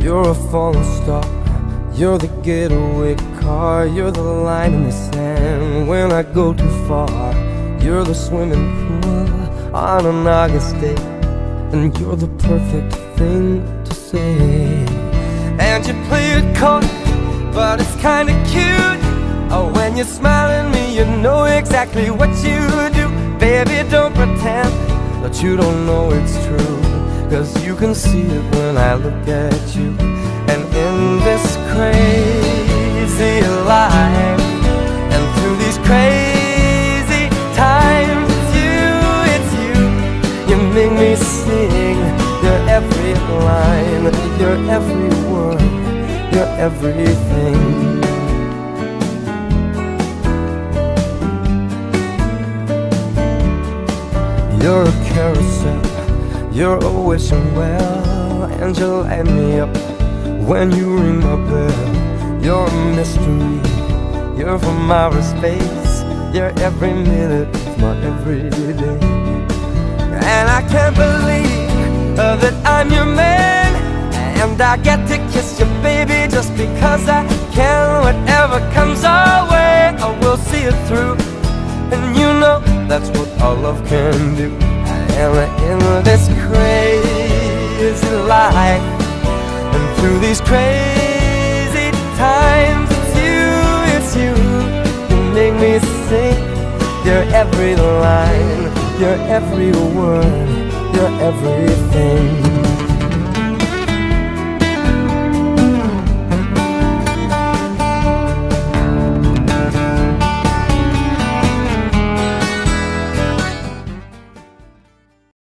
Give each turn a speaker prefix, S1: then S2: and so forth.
S1: You're a falling star, you're the getaway car, you're the line in the sand when I go too far. You're the swimming pool on an August day, and you're the perfect thing to say. And you play it cold, but it's kinda cute. Oh, when you smile at me, you know exactly what you do. Baby, don't pretend that you don't know it's true, 'cause you can see it when I look at you. And in this crazy life, and through these crazy times, it's you, you make me sing your every line, your every word, your everything. You're a carousel, you're always well, and you light me up when you ring my bell. You're a mystery, you're from outer space, you're every minute of my everyday. And I can't believe that I'm your man, and I get to kiss you, baby, just because I can. Whatever comes our way, I will see it through, and you know that's what our love can do. And in this crazy life, and through these crazy times, it's you, you make me sing your every line, your every word, your everything.